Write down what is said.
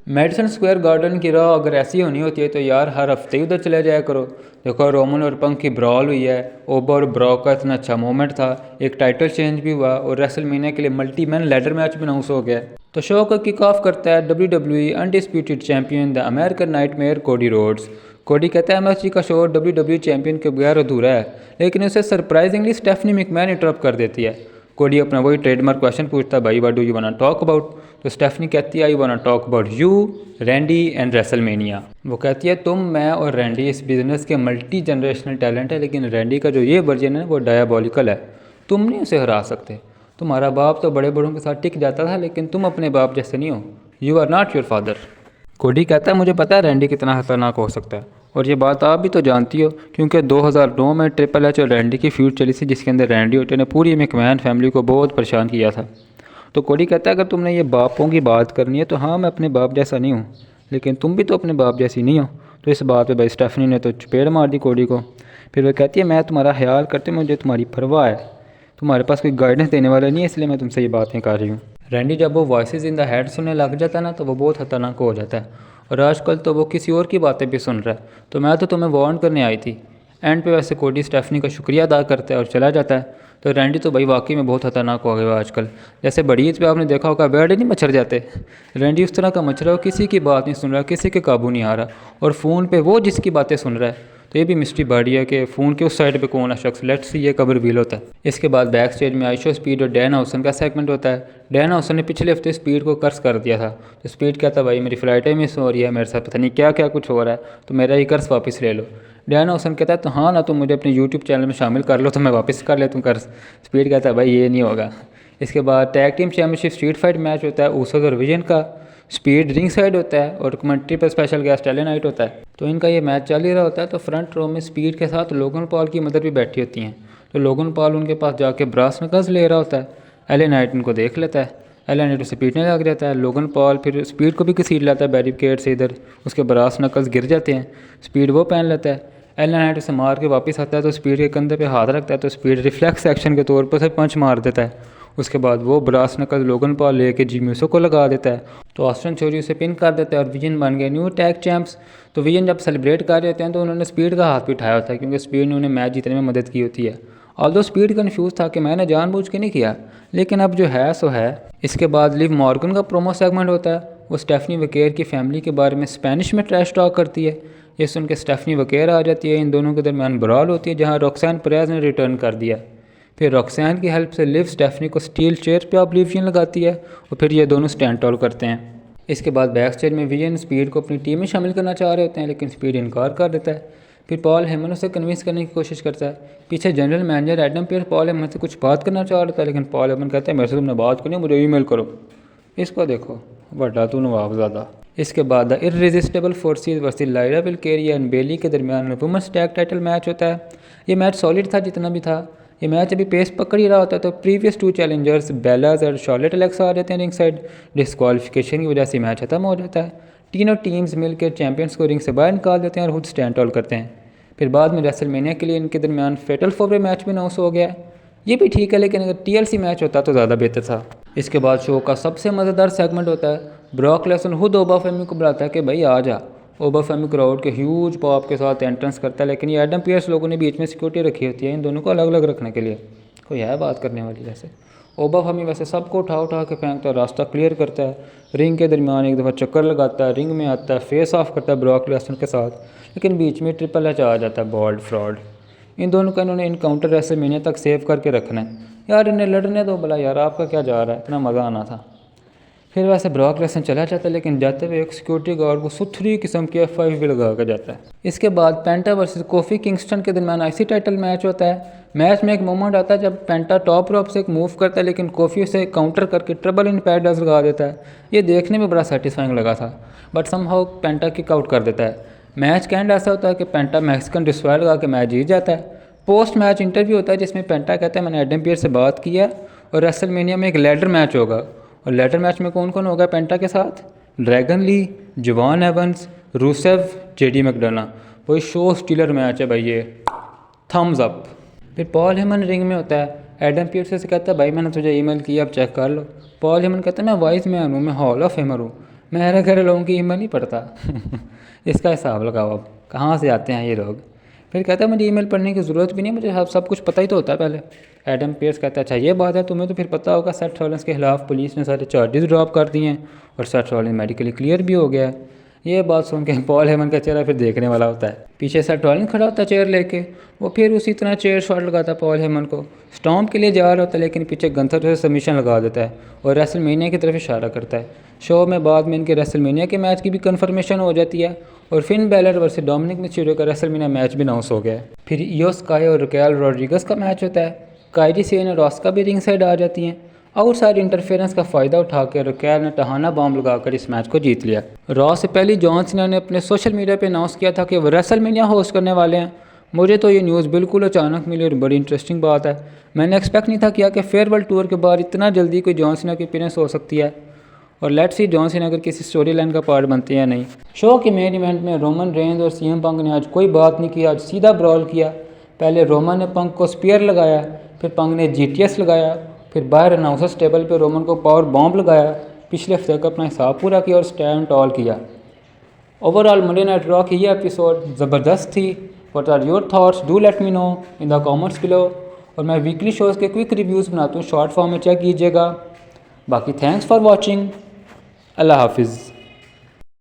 Madison Square garden की राह अगर ऐसी होनी होती है तो यार हर हफ्ते ही उधर चले जाया करो। देखो रोमन और पंक की ब्रॉल हुई है, ओबा और ब्रॉक का इतना अच्छा मोमेंट था, एक टाइटल चेंज भी हुआ और रेसलमेनिया के लिए मल्टी मैन लैडर मैच भी अनाउंस हो गया। तो शो को किक ऑफ करता है WWE undisputed champion the American nightmare Cody Rhodes. कोडी कहता है एमएसजी का शो WWE चैंपियन के बगैर अधूरा है, लेकिन उसे सरप्राइजिंगली स्टेफनी मैकमैन इंटरप्ट कर देती है। कोडी अपना वही ट्रेडमार्क क्वेश्चन पूछता है, भाई what do you want talk about. तो स्टेफनी कहती है I want talk about you, Randy and WrestleMania. वो कहती है तुम, मैं और रैंडी इस बिजनेस के मल्टी जनरेशनल टैलेंट है, लेकिन रैंडी का जो ये वर्जन है वो डायबॉलिकल है, तुम नहीं उसे हरा सकते। तुम्हारा बाप तो बड़े बड़ों के साथ टिक जाता था, लेकिन तुम अपने बाप जैसे नहीं हो, you are not your father. Cody कहता है मुझे पता है रैंडी कितना खतरनाक हो सकता है, और ये बात आप भी तो जानती हो क्योंकि 2009 में ट्रिपल एच और रैंडी की फ्यूड चली थी, जिसके अंदर रैंडी ओटन ने पूरी मैकमैन फैमिली को बहुत परेशान किया था। तो कोडी कहता है अगर तुमने ये बापों की बात करनी है तो हाँ मैं अपने बाप जैसा नहीं हूँ, लेकिन तुम भी तो अपने बाप जैसी नहीं हो। तो इस बात पे भाई स्टेफनी ने तो चपेड़ मार दी कोडी को। फिर वह कहती है मैं तुम्हारा ख्याल करते मुझे तुम्हारी परवाह है, तुम्हारे पास कोई गाइडेंस देने वाला नहीं है, इसलिए मैं तुमसे ये बातें कर रही हूँ। रैंडी जब वो वॉइसेस इन द हेड सुनने लग जाता है ना तो वो बहुत खतरनाक हो जाता है, और आजकल तो वो किसी और की बातें भी सुन रहा है, तो मैं तो तुम्हें वार्न करने आई थी। एंड पे वैसे कोडी स्टेफनी का शुक्रिया अदा करता है और चला जाता है। तो रैंडी तो भाई वाकई में बहुत खतरनाक हो गया आजकल, जैसे बड़ी ईद पे आपने देखा होगा बेड नहीं मच्छर जाते, रैंडी उस तरह का मच्छर है, वो किसी की बात नहीं सुन रहा, किसी के काबू नहीं आ रहा, और फ़ोन पे वो जिसकी बातें सुन रहा है। तो ये भी मिस्ट्री बढ़ी है कि फ़ोन के उस साइड पे कौन है शख्स, लेट्स सी ये कब रिवील होता है। इसके बाद बैक स्टेज में आइशो स्पीड और डैन हाउसन का सेगमेंट होता है। डैन हाउसन ने पिछले हफ्ते स्पीड को कर्ज कर दिया था, तो स्पीड कहता भाई मेरी फ़्लाइटें मिस हो रही है, मेरे साथ पता नहीं क्या क्या कुछ हो रहा है, तो मेरा ये कर्ज वापस ले लो। डैन हाउसन कहता है तो हाँ ना, तुम मुझे अपने यूट्यूब चैनल में शामिल कर लो तो मैं वापस कर लेता हूँ कर्ज। स्पीड कहता है भाई ये नहीं होगा। इसके बाद tag team championship street fight match होता है ऊसोस और विजन का। स्पीड रिंग साइड होता है और कमेंट्री पर स्पेशल गेस्ट एले नाइट होता है। तो इनका ये मैच चल ही रहा होता है, तो फ्रंट रो में स्पीड के साथ लोगन पॉल की मदर भी बैठी होती हैं। तो लोगन पॉल उनके पास जाके ब्रास नकल्स ले रहा होता है। एले नाइट उनको देख लेता है, एले नाइट उसे पीटने लग जाता है। लोगन पॉल फिर स्पीड को भी घसीट लाता है बैरिकेड से, इधर उसके ब्रास नकल्स गिर जाते हैं, स्पीड वो पहन लेता है। एले नाइट उसे मार के वापस आता है, तो स्पीड के कंधे पे हाथ रखता है, तो स्पीड रिफ्लेक्स एक्शन के तौर पर उसे पंच मार देता है। उसके बाद वो ब्रास नकल लोगन पॉल लेके जिम्यूसो को लगा देता है, तो ऑस्टिन थ्योरी उसे पिन कर देता है और विजन बन गए न्यू टैग चैंप्स। तो विजन जब सेलिब्रेट कर रहे होते हैं तो उन्होंने स्पीड का हाथ भी उठाया होता है, क्योंकि स्पीड ने उन्हें मैच जीतने में मदद की होती है। ऑल्दो स्पीड कन्फ्यूज़ था कि मैंने जानबूझ के नहीं किया, लेकिन अब जो है सो है। इसके बाद लिव मॉर्गन का प्रोमो सेगमेंट होता है, वो स्टेफनी वकेर की फैमिली के बारे में स्पेनिश में ट्रैश टॉक करती है। ये सुन के स्टेफनी वकेर आ जाती है, इन दोनों के दरमियान ब्रॉल होती है जहाँ रॉक्सैन परेज ने रिटर्न कर दिया। फिर रॉक्सैन की हेल्प से लिव स्टेफनी को स्टील चेयर पे ऑब्लिवियन लगाती है, और फिर ये दोनों स्टैंड टॉल करते हैं। इसके बाद बैक स्टेज में विजन स्पीड को अपनी टीम में शामिल करना चाह रहे होते हैं, लेकिन स्पीड इनकार कर देता है। फिर पॉल हेमन उसे कन्विंस करने की कोशिश करता है। पीछे general manager Adam Pearce Paul Heyman से कुछ बात करना चाह रहा था, लेकिन पॉल हेमन कहता है मेरे से तुमने बात करनी, मुझे ईमेल करो। इसको देखो बड़ा तू नवाबजादा। इसके बाद the irresistible forces versus Lyra Valkyria and Bayley के दरमियान वुमेंस टैग टाइटल मैच होता है। ये मैच सॉलिड था जितना भी था। ये मैच अभी पेस पकड़ ही रहा होता है, तो प्रीवियस 2 चैलेंजर्स बेलाज और शॉर्लेट एलेक्सा आ जाते हैं रिंग साइड। डिस्क्वालिफिकेशन की वजह से मैच खत्म हो जाता है। तीनों टीम्स मिलकर चैंपियंस को रिंग से बाहर निकाल देते हैं और खुद स्टैंड टॉल करते हैं। फिर बाद में रेसलमेनिया के लिए इनके दरमियान फेटल 4-वे मैच भी अनाउंस हो गया। ये भी ठीक है, लेकिन अगर TLC मैच होता तो ज़्यादा बेहतर था। इसके बाद शो का सबसे मज़ेदार सेगमेंट होता है, ब्रॉक लेसनर खुद ओबा फेमी को बुलाता है कि भाई आ जा। ओबा फेमी क्राउड के ह्यूज पॉप के साथ एंट्रेंस करता है, लेकिन ये एडम पियर्स लोगों ने बीच में सिक्योरिटी रखी होती है इन दोनों को अलग अलग रखने के लिए। कोई है बात करने वाली वैसे। ओबा फेमी वैसे सबको उठा उठा के फेंकता है, रास्ता क्लियर करता है, रिंग के दरमियान एक दफ़ा चक्कर लगाता है, रिंग में आता है, फेस ऑफ करता है ब्रॉक लेसनर के साथ, लेकिन बीच में ट्रिपल एच आ जाता है, बॉल्ड फ्रॉड। इन दोनों का इन्होंने इनकाउंटर रेसलमेनिया तक सेव करके रखना है। यार इन्हें लड़ने दो भला, यार आपका क्या जा रहा है, इतना मज़ा आना था। फिर वैसे ब्रॉक लेसनर चला जाता है, लेकिन जाते हुए एक सिक्योरिटी गार्ड को सुथरी किस्म की F5 भी लगा कर जाता है। इसके बाद पेंटा वर्सेस कोफी किंगस्टन के दरमियान IC टाइटल मैच होता है। मैच में एक मोमेंट आता है जब पेंटा टॉप रॉप से एक मूव करता है, लेकिन कोफी उसे काउंटर करके ट्रिपल इन पैडल्स लगा देता है। ये देखने में बड़ा सेटिस्फाइंग लगा था, but somehow penta kick out कर देता है। मैच का एंड ऐसा होता है कि पेंटा मैक्सिकन डिस्ट्रॉयर लगा के मैच जीत जाता है। पोस्ट मैच इंटरव्यू होता है जिसमें पेंटा कहता है मैंने एडम पियर्स से बात किया और रेसलमेनिया में एक लैडर मैच होगा, और लैडर मैच में कौन कौन होगा पेंटा के साथ, ड्रैगन ली, जवान एवंस, रूसेव, JD मैकडोना। वही शो स्टीलर मैच है भाई ये, थम्स अप। फिर पॉल हेमन रिंग में होता है, एडम पियर्स से कहता है भाई मैंने तुझे ईमेल किया अब चेक कर लो। पॉल हेमन कहता है मैं वाइज मैन हूँ, मैं हॉल ऑफ फेमर हूँ, मेरे घर लोगों की ईमेल नहीं पढ़ता। इसका हिसाब लगाओ अब कहाँ से आते हैं ये लोग। फिर कहता है मुझे ईमेल पढ़ने की ज़रूरत भी नहीं, मुझे सब कुछ पता ही तो होता है पहले। एडम पियर्स कहता है अच्छा ये बात है, तुम्हें तो फिर पता होगा सेथ रॉलिंस के खिलाफ पुलिस ने सारे चार्जेस ड्रॉप कर दिए हैं और सेथ रॉलिंस मेडिकली क्लियर भी हो गया है। ये बात सुन के पॉल हेमन का चेहरा फिर देखने वाला होता है। पीछे सेथ रॉलिंस खड़ा होता है चेयर लेके, वो फिर उसी तरह चेयर शॉट लगाता है पॉल हेमन को। स्टॉम्प के लिए जा रहा होता है लेकिन पीछे गंथर से सबमिशन लगा देता है और रेसलमेनिया की तरफ इशारा करता है। शो में बाद में इनके रेसलमेनिया के मैच की भी कन्फर्मेशन हो जाती है और Finn Balor versus Dominik Mysterio का रेसलमेनिया मैच भी अनाउंस हो गया है। फिर इयो स्काई और रकेल रॉड्रिगस का मैच होता है। काइरी सेन और ऑस्का भी रिंग साइड आ जाती हैं। आउटसाइड इंटरफेरेंस का फ़ायदा उठाकर रकेल ने टहाना बॉम्ब लगाकर इस मैच को जीत लिया। रॉ से पहले जॉन सीना ने अपने सोशल मीडिया पे अनाउंस किया था कि वो रेसलमेनिया होस्ट करने वाले हैं। मुझे तो ये न्यूज़ बिल्कुल अचानक मिली और बड़ी इंटरेस्टिंग बात है। मैंने एक्सपेक्ट नहीं था किया कि फेयरवेल टूर के बाद इतना जल्दी कोई जॉन सीना की अपीयरेंस हो सकती है और लेट्स सी जॉन सीना अगर किसी स्टोरी लाइन का पार्ट बनती है या नहीं। शो के मेन इवेंट में रोमन रेंज और सीएम पंक ने आज कोई बात नहीं की, आज सीधा ब्रॉल किया। पहले रोमन ने पंक को स्पीयर लगाया, फिर पंक ने जीटीएस लगाया, फिर बाहर अनाउंसर्स टेबल पे रोमन को पावर बॉम्ब लगाया। पिछले हफ्ते का अपना हिसाब पूरा किया और स्टैंड टॉल किया। ओवरऑल मंडे नाइट रॉ की ये एपिसोड ज़बरदस्त थी। What are your thoughts, do let me know in the comments below. और मैं वीकली शोज़ के क्विक रिव्यूज़ बनाता हूँ, शॉर्ट फॉर्म में चेक कीजिएगा। बाकी थैंक्स फॉर वॉचिंग। अल्लाह हाफिज़।